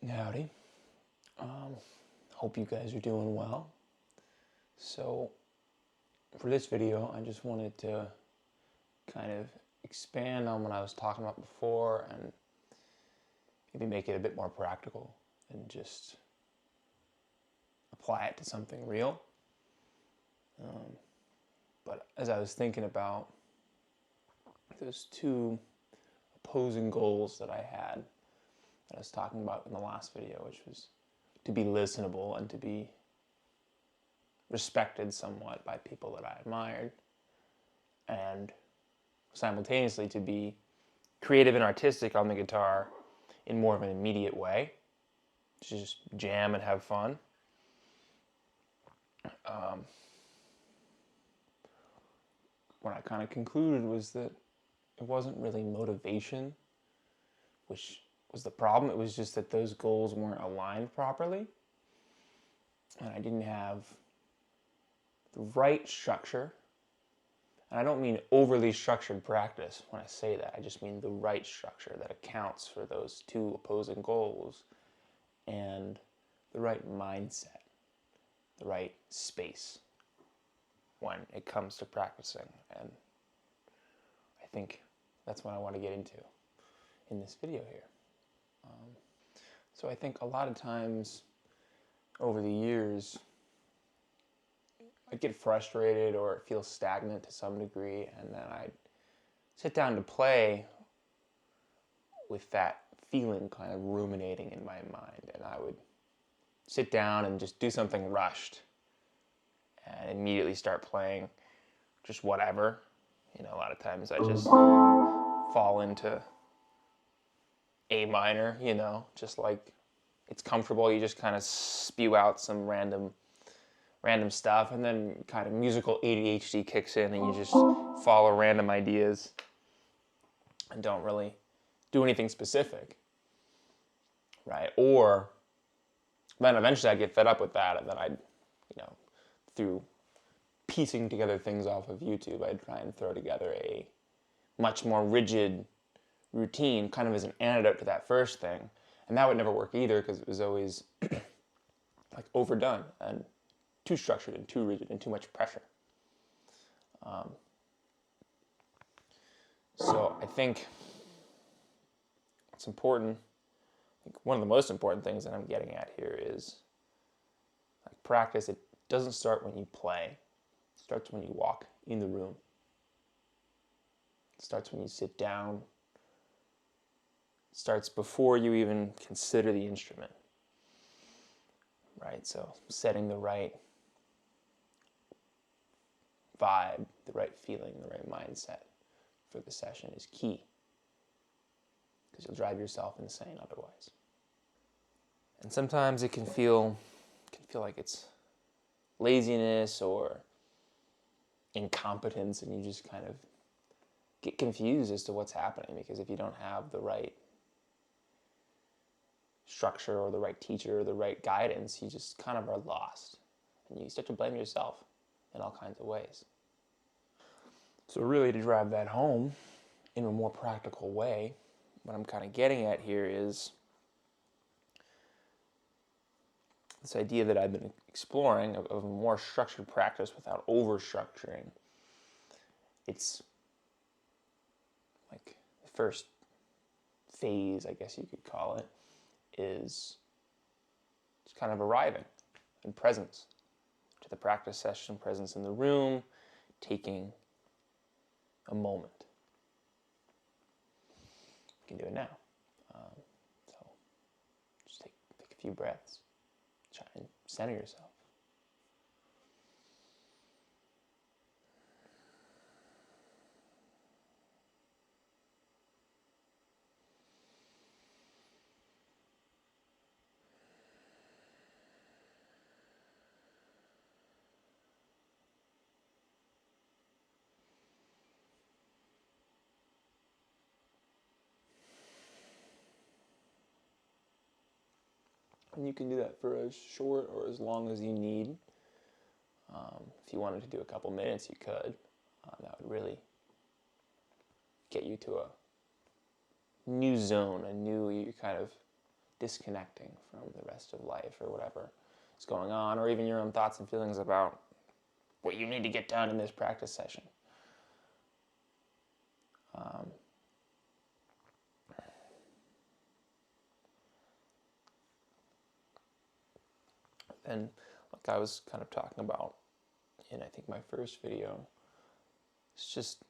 Howdy. Hope you guys are doing well. So, for this video, I just wanted to kind of expand on what I was talking about before and maybe make it a bit more practical and just apply it to something real. But as I was thinking about those two opposing goals that I had, that I was talking about in the last video, which was to be listenable and to be respected somewhat by people that I admired, and simultaneously to be creative and artistic on the guitar in more of an immediate way, to just jam and have fun. What I kind of concluded was that it wasn't really motivation, which was the problem. It was just that those goals weren't aligned properly, and I didn't have the right structure. And I don't mean overly structured practice when I say that. I just mean the right structure that accounts for those two opposing goals, and the right mindset, the right space when it comes to practicing. And I think that's what I want to get into in this video here. So I think a lot of times over the years, I get frustrated or feel stagnant to some degree, and then I'd sit down to play with that feeling kind of ruminating in my mind, and I would sit down and just do something rushed and immediately start playing just whatever. You know, a lot of times I just fall into A minor, you know, just like it's comfortable. You just kind of spew out some random stuff, and then kind of musical ADHD kicks in, and you just follow random ideas and don't really do anything specific, right? Or then eventually I get fed up with that, and then I'd, through piecing together things off of YouTube, I'd try and throw together a much more rigid routine, kind of as an antidote to that first thing. And that would never work either, because it was always like overdone and too structured and too rigid and too much pressure. So I think it's important. I think one of the most important things that I'm getting at here is like practice. It doesn't start when you play. It starts when you walk in the room. It starts when you sit down. It starts before you even consider the instrument. Right? So setting the right vibe, the right feeling, the right mindset for the session is key, because you'll drive yourself insane otherwise. And sometimes it can feel like it's laziness or incompetence, and you just kind of get confused as to what's happening, because if you don't have the right structure or the right teacher or the right guidance, you just kind of are lost, and you start to blame yourself in all kinds of ways. So really, to drive that home in a more practical way, what I'm kind of getting at here is this idea that I've been exploring of a more structured practice without over-structuring. It's like the first phase, I guess you could call it, is just kind of arriving in presence to the practice session, presence in the room, taking a moment. You can do it now. So just take a few breaths. Try and center yourself. And you can do that for as short or as long as you need. If you wanted to do a couple minutes, you could. That would really get you to a new zone, you're kind of disconnecting from the rest of life or whatever is going on, or even your own thoughts and feelings about what you need to get done in this practice session. And like I was kind of talking about in, I think, my first video, it's just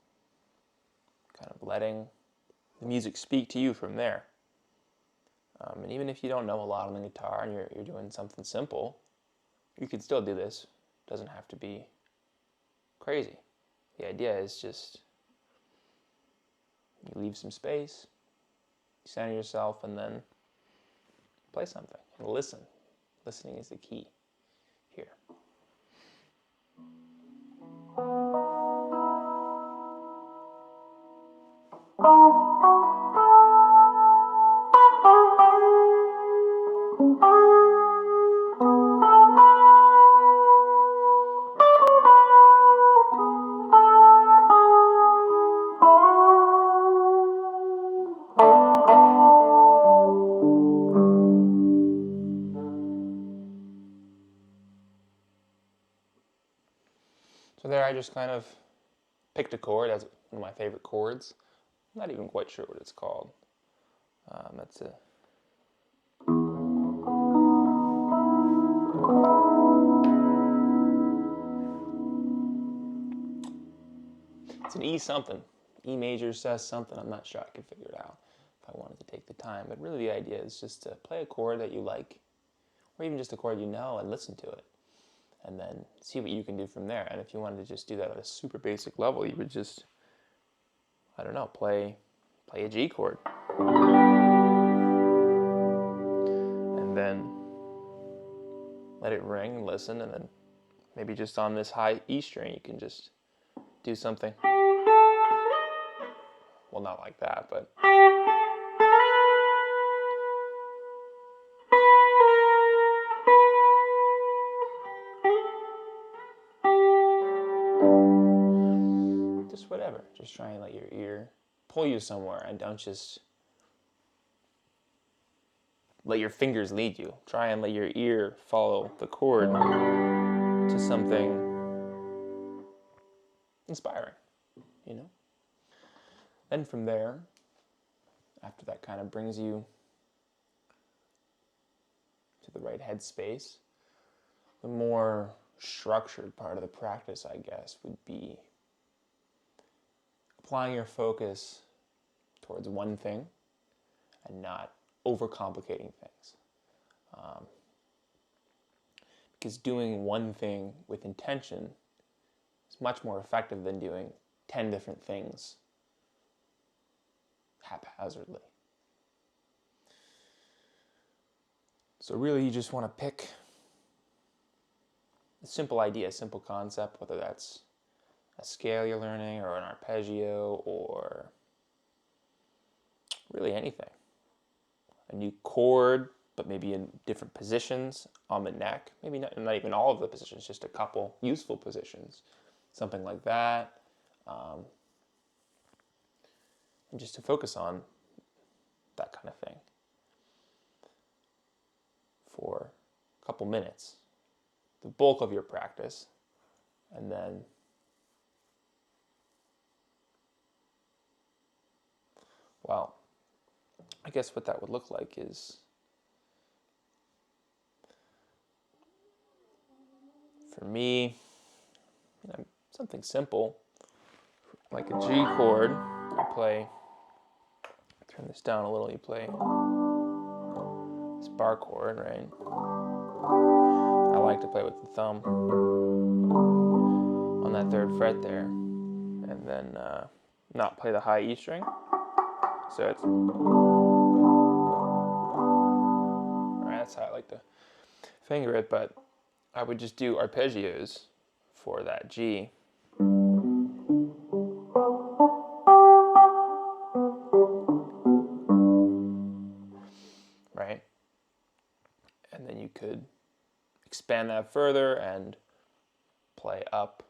kind of letting the music speak to you from there. And even if you don't know a lot on the guitar and you're doing something simple, you can still do this. It doesn't have to be crazy. The idea is just you leave some space, you center yourself, and then play something and listen. Listening is the key here. So there I just kind of picked a chord as one of my favorite chords. I'm not even quite sure what it's called. It's an E something. E major says something. I'm not sure I could figure it out if I wanted to take the time. But really the idea is just to play a chord that you like, or even just a chord you know, and listen to it. And then see what you can do from there. And if you wanted to just do that at a super basic level, you would just, I don't know, play a G chord. And then let it ring and listen, and then maybe just on this high E string you can just do something. Well, not like that, but just whatever. Just try and let your ear pull you somewhere, and don't just let your fingers lead you. Try and let your ear follow the chord to something inspiring, you know? Then from there, after that kind of brings you to the right headspace, the more structured part of the practice, I guess, would be applying your focus towards one thing and not overcomplicating things. Because doing one thing with intention is much more effective than doing 10 different things haphazardly. So really you just want to pick a simple idea, a simple concept, whether that's a scale you're learning or an arpeggio or really anything. A new chord, but maybe in different positions on the neck. Maybe not even all of the positions, just a couple useful positions. Something like that. And just to focus on that kind of thing for a couple minutes. The bulk of your practice. And then well, I guess what that would look like is, for me, something simple, like a G chord. You play, turn this down a little, you play this bar chord, right? I like to play with the thumb on that third fret there, and then not play the high E string. So it's, alright, that's how I like to finger it, but I would just do arpeggios for that G. Right? And then you could expand that further and play up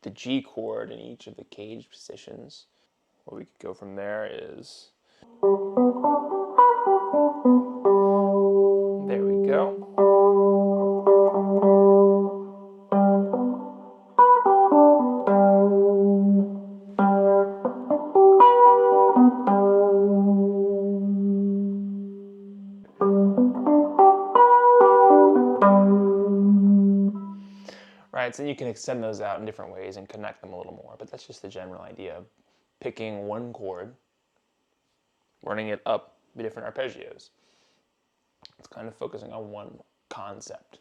the G chord in each of the caged positions. Where we could go from there is right? So you can extend those out in different ways and connect them a little more, but that's just the general idea of picking one chord, running it up the different arpeggios. It's kind of focusing on one concept.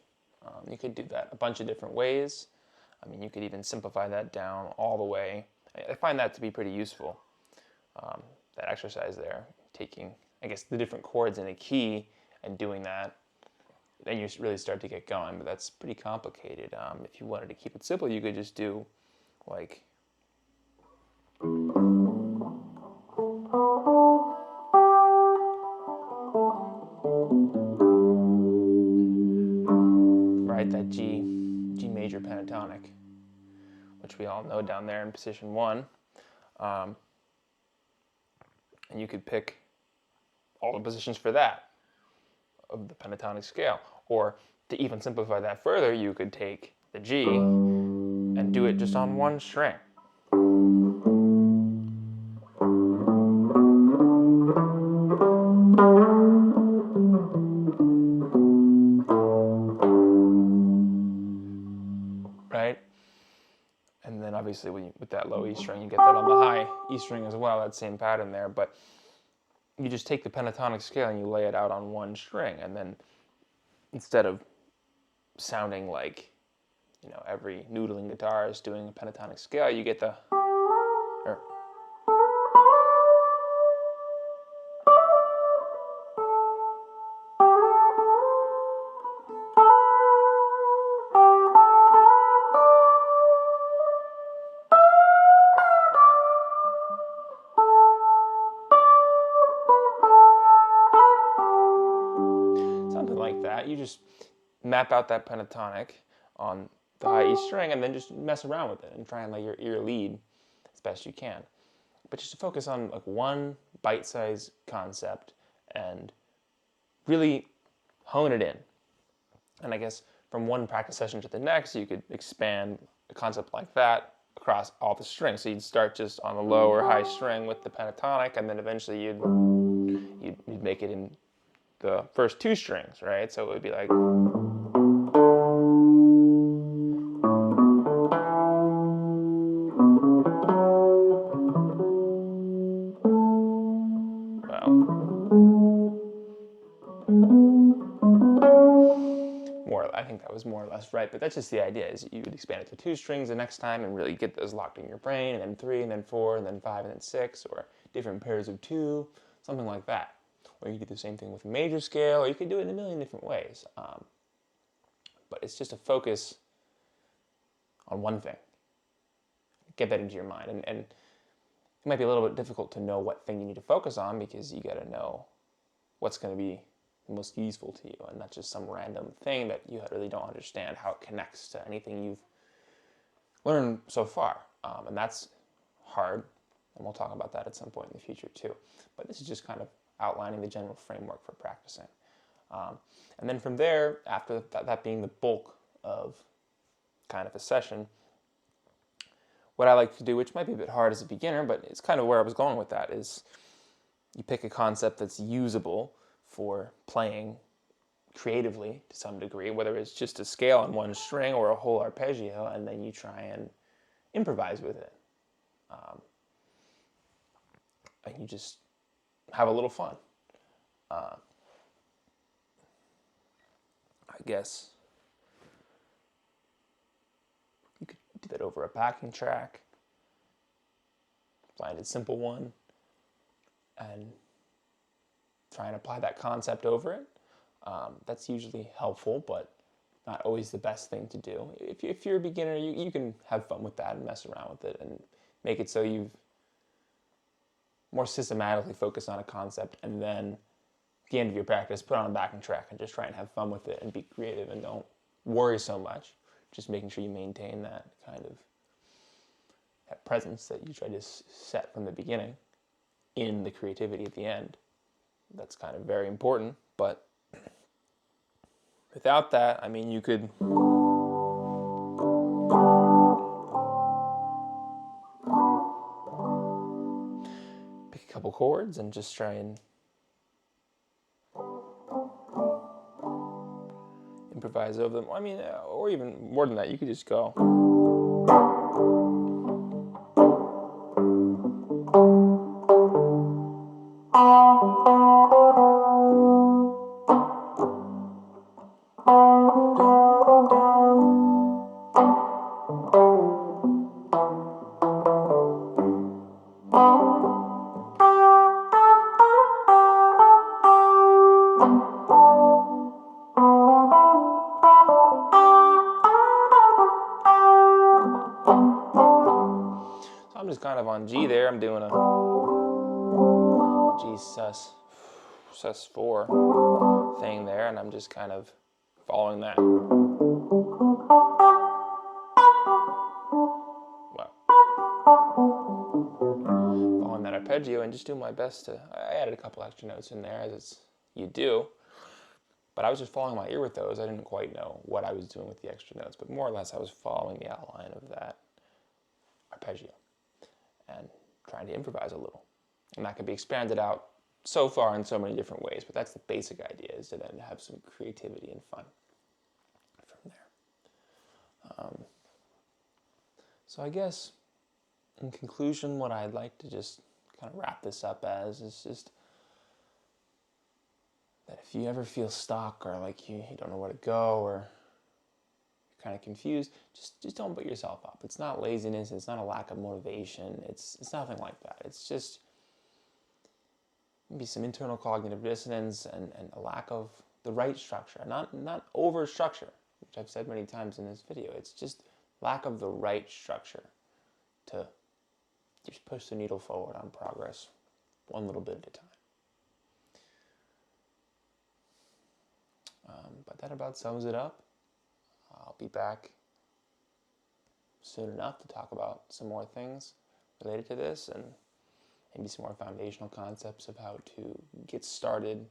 You could do that a bunch of different ways. I mean, you could even simplify that down all the way. I find that to be pretty useful, that exercise there, taking, I guess, the different chords in a key and doing that. Then you really start to get going, but that's pretty complicated. If you wanted to keep it simple, you could just do like, right, that G major pentatonic, which we all know down there in position 1. And you could pick all the positions for that of the pentatonic scale. Or to even simplify that further, you could take the G and do it just on one string. Right? And then obviously with that low E string, you get that on the high E string as well, that same pattern there. But you just take the pentatonic scale and you lay it out on one string, and then instead of sounding like, you know, every noodling guitar is doing a pentatonic scale, you get the, or, something like that. You just map out that pentatonic on the high E string and then just mess around with it and try and let your ear lead as best you can. But just to focus on like one bite-sized concept and really hone it in. And I guess from one practice session to the next, you could expand a concept like that across all the strings. So you'd start just on the low or high string with the pentatonic, and then eventually you'd make it in the first 2 strings, right? So it would be like, I think that was more or less right, but that's just the idea, is you would expand it to 2 strings the next time and really get those locked in your brain, and then 3, and then 4, and then 5, and then 6, or different pairs of 2, something like that. Or you could do the same thing with a major scale, or you could do it in a million different ways. But it's just a focus on one thing. Get that into your mind. And it might be a little bit difficult to know what thing you need to focus on, because you got to know what's going to be the most useful to you, and not just some random thing that you really don't understand how it connects to anything you've learned so far. And that's hard, and we'll talk about that at some point in the future too. But this is just kind of outlining the general framework for practicing. And then from there, after that being the bulk of kind of a session, what I like to do, which might be a bit hard as a beginner, but it's kind of where I was going with that, is you pick a concept that's usable for playing creatively to some degree, whether it's just a scale on one string or a whole arpeggio, and then you try and improvise with it. And you just have a little fun. I guess you could do that over a backing track, find a simple one, and try and apply that concept over it. That's usually helpful, but not always the best thing to do. If you're a beginner, you can have fun with that and mess around with it and make it so you've more systematically focused on a concept, and then at the end of your practice, put on a backing track and just try and have fun with it and be creative, and don't worry so much. Just making sure you maintain that kind of that presence that you try to set from the beginning in the creativity at the end. That's kind of very important, but without that, I mean, you could pick a couple chords and just try and improvise over them. I mean, or even more than that, you could just go. So I'm just kind of on G there. I'm doing a G sus4 thing there, and I'm just kind of following that. Well, following that arpeggio and just doing my best to. I added a couple extra notes in there, as you do. But I was just following my ear with those. I didn't quite know what I was doing with the extra notes, but more or less I was following the outline of that arpeggio and trying to improvise a little. And that can be expanded out so far in so many different ways, but that's the basic idea, is to then have some creativity and fun from there. So I guess, in conclusion, what I'd like to just kind of wrap this up as is just that if you ever feel stuck or like you don't know where to go or you're kind of confused, just don't beat yourself up. It's not laziness. It's not a lack of motivation. It's nothing like that. It's just maybe some internal cognitive dissonance and a lack of the right structure. Not over structure, which I've said many times in this video. It's just lack of the right structure to just push the needle forward on progress one little bit at a time. But that about sums it up. I'll be back soon enough to talk about some more things related to this and maybe some more foundational concepts of how to get started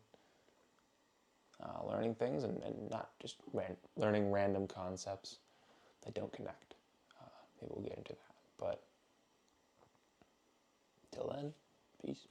learning things and not just learning random concepts that don't connect. Maybe we'll get into that. But till then, peace.